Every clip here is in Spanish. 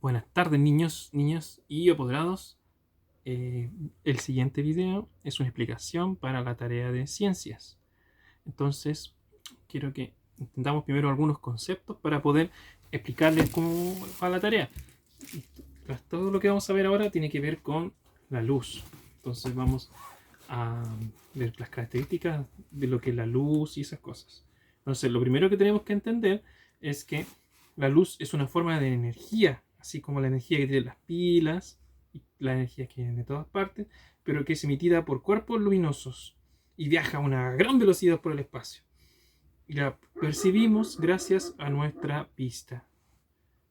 Buenas tardes, niños, niñas y apoderados. El siguiente video es una explicación para la tarea de ciencias. Entonces, quiero que entendamos primero algunos conceptos para poder explicarles cómo va la tarea. Todo lo que vamos a ver ahora tiene que ver con la luz. Entonces vamos a ver las características de lo que es la luz y esas cosas. Entonces, lo primero que tenemos que entender es que la luz es una forma de energía, así como la energía que tienen las pilas y la energía que viene de todas partes, pero que es emitida por cuerpos luminosos y viaja a una gran velocidad por el espacio. Y la percibimos gracias a nuestra vista.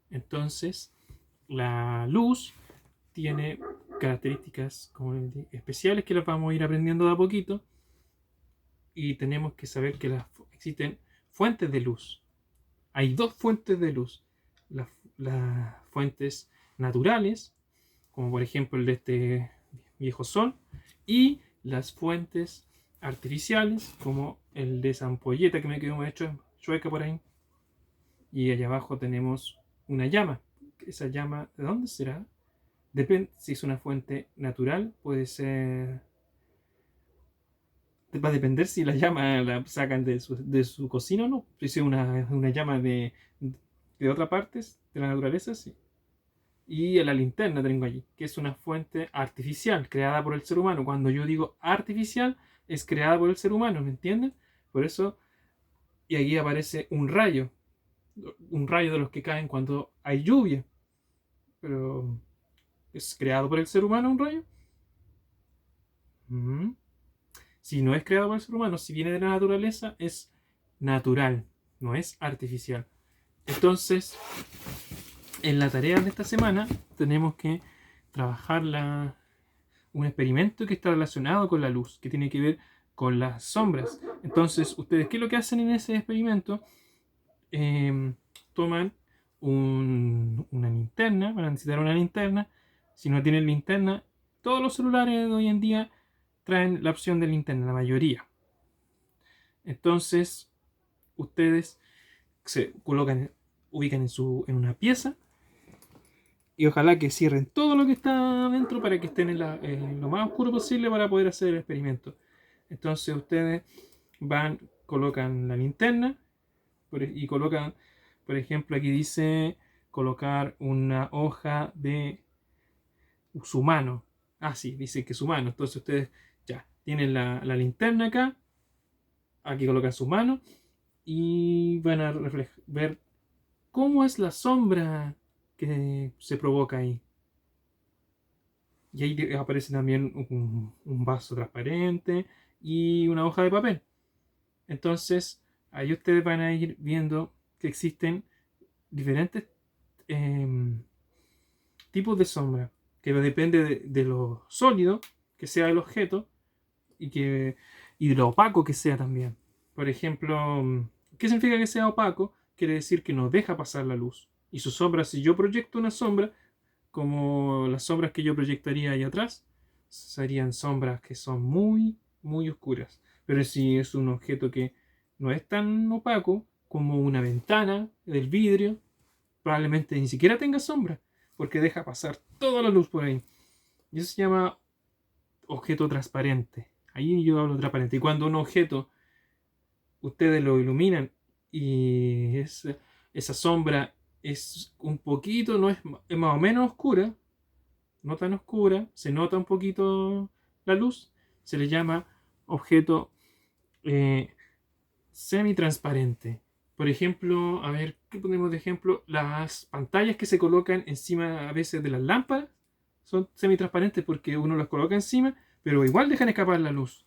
Entonces, la luz tiene características especiales que las vamos a ir aprendiendo de a poquito, y tenemos que saber que existen fuentes de luz. Hay dos fuentes de luz: las fuentes naturales, como por ejemplo el de este viejo sol, y las fuentes artificiales, como el de esa ampolleta que me quedó hecho chueca por ahí. Y allá abajo tenemos una llama. Esa llama, ¿de dónde será? Depende si es una fuente natural, puede ser. Va a depender si la llama la sacan de su cocina o no. Si es una llama de otra parte de la naturaleza, sí. Y la linterna tengo allí, que es una fuente artificial creada por el ser humano. Cuando yo digo artificial, es creada por el ser humano, ¿me entienden? Por eso, y aquí aparece un rayo de los que caen cuando hay lluvia. Pero, ¿es creado por el ser humano un rayo? Mm. Si no es creado por el ser humano, si viene de la naturaleza, es natural, no es artificial. Entonces, en la tarea de esta semana tenemos que trabajar un experimento que está relacionado con la luz, que tiene que ver con las sombras. Entonces, ustedes, ¿qué es lo que hacen en ese experimento? Toman una linterna, van a necesitar una linterna. Si no tienen linterna, todos los celulares de hoy en día traen la opción de linterna, la mayoría. Entonces, ustedes se ubican en una pieza, y ojalá que cierren todo lo que está adentro para que estén en lo más oscuro posible para poder hacer el experimento. Entonces ustedes colocan la linterna y colocan, por ejemplo, aquí dice colocar una hoja de su mano. Ah, sí, dice que su mano. Entonces ustedes ya tienen la linterna acá, aquí colocan su mano y van a ver cómo es la sombra que se provoca ahí. Y ahí aparece también un vaso transparente y una hoja de papel. Entonces, ahí ustedes van a ir viendo que existen diferentes eh, tipos de sombra, que depende de lo sólido que sea el objeto y de lo opaco que sea también. Por ejemplo, ¿qué significa que sea opaco? Quiere decir que no deja pasar la luz. Y su sombra, si yo proyecto una sombra, como las sombras que yo proyectaría ahí atrás, serían sombras que son muy, muy oscuras. Pero si es un objeto que no es tan opaco como una ventana del vidrio, probablemente ni siquiera tenga sombra, porque deja pasar toda la luz por ahí. Y eso se llama objeto transparente. Ahí yo hablo transparente. Y cuando un objeto ustedes lo iluminan y esa sombra es un poquito, no es más o menos oscura, no tan oscura, se nota un poquito la luz, se le llama objeto eh, semitransparente. Por ejemplo, a ver, ¿qué ponemos de ejemplo? Las pantallas que se colocan encima a veces de las lámparas son semitransparentes porque uno las coloca encima, pero igual dejan escapar la luz.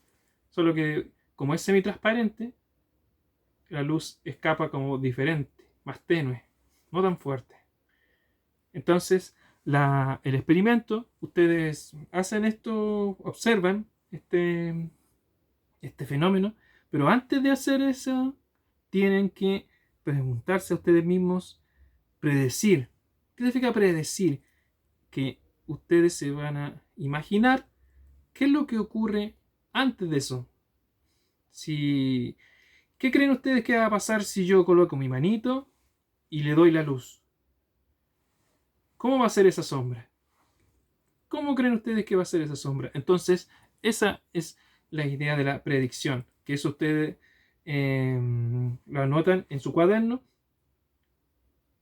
Solo que como es semitransparente, la luz escapa como diferente, más tenue, no tan fuerte. Entonces, el experimento, ustedes hacen esto, observan este fenómeno, pero antes de hacer eso, tienen que preguntarse a ustedes mismos, predecir. ¿Qué significa predecir? Que ustedes se van a imaginar qué es lo que ocurre antes de eso. Si, ¿Qué creen ustedes que va a pasar si yo coloco mi manito y le doy la luz? ¿Cómo va a ser esa sombra? ¿Cómo creen ustedes que va a ser esa sombra? Entonces, esa es la idea de la predicción, que eso ustedes lo anotan en su cuaderno.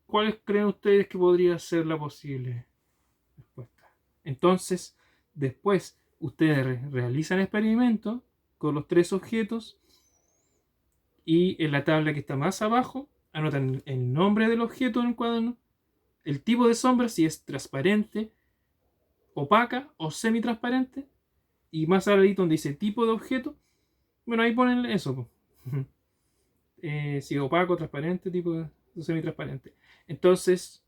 ¿Cuáles creen ustedes que podría ser la posible respuesta? Entonces, después ustedes realizan experimentos con los tres objetos y en la tabla que está más abajo anotan el nombre del objeto en el cuaderno, el tipo de sombra, si es transparente, opaca o semitransparente, y más arriba donde dice tipo de objeto, bueno, ahí ponen eso. Si opaco, transparente, tipo de semitransparente. Entonces,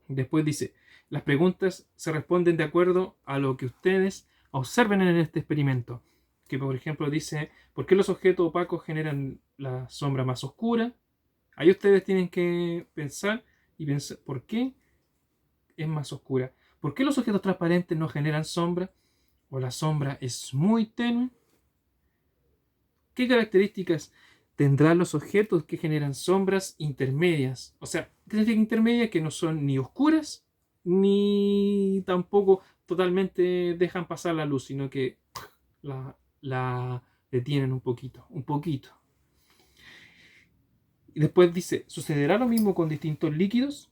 después dice, las preguntas se responden de acuerdo a lo que ustedes observen en este experimento. Que por ejemplo dice, ¿por qué los objetos opacos generan la sombra más oscura? Ahí ustedes tienen que pensar y pensar, ¿por qué es más oscura? ¿Por qué los objetos transparentes no generan sombra? ¿O la sombra es muy tenue? ¿Qué características tendrán los objetos que generan sombras intermedias? O sea, ¿qué significa intermedia? Que no son ni oscuras ni tampoco totalmente dejan pasar la luz, sino que la detienen un poquito, un poquito. Y después dice, ¿sucederá lo mismo con distintos líquidos?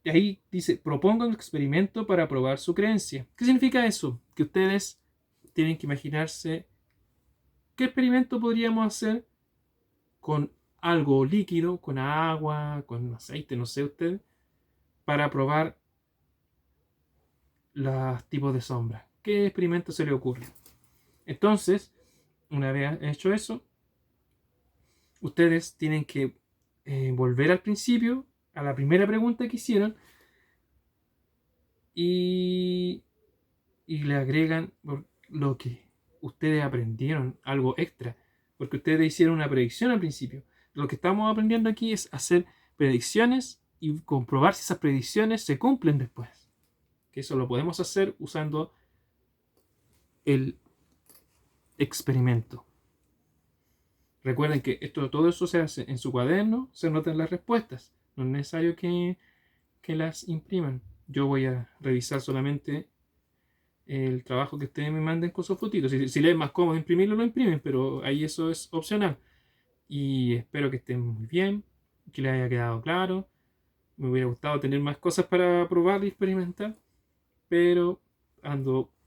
Y ahí dice, propongan un experimento para probar su creencia. ¿Qué significa eso? Que ustedes tienen que imaginarse qué experimento podríamos hacer con algo líquido, con agua, con aceite, no sé usted, para probar los tipos de sombra. ¿Qué experimento se le ocurre? Entonces, una vez hecho eso, ustedes tienen que volver al principio, a la primera pregunta que hicieron, y, y le agregan lo que ustedes aprendieron, algo extra, porque ustedes hicieron una predicción al principio. Lo que estamos aprendiendo aquí es hacer predicciones y comprobar si esas predicciones se cumplen después. Que eso lo podemos hacer usando el experimento. Recuerden que todo eso se hace en su cuaderno, se anotan las respuestas. No es necesario que las impriman. Yo voy a revisar solamente el trabajo que ustedes me manden con sus fotitos. Si les es más cómodo imprimirlo, lo imprimen, pero ahí eso es opcional. Y espero que estén muy bien, que les haya quedado claro. Me hubiera gustado tener más cosas para probar y experimentar, pero ando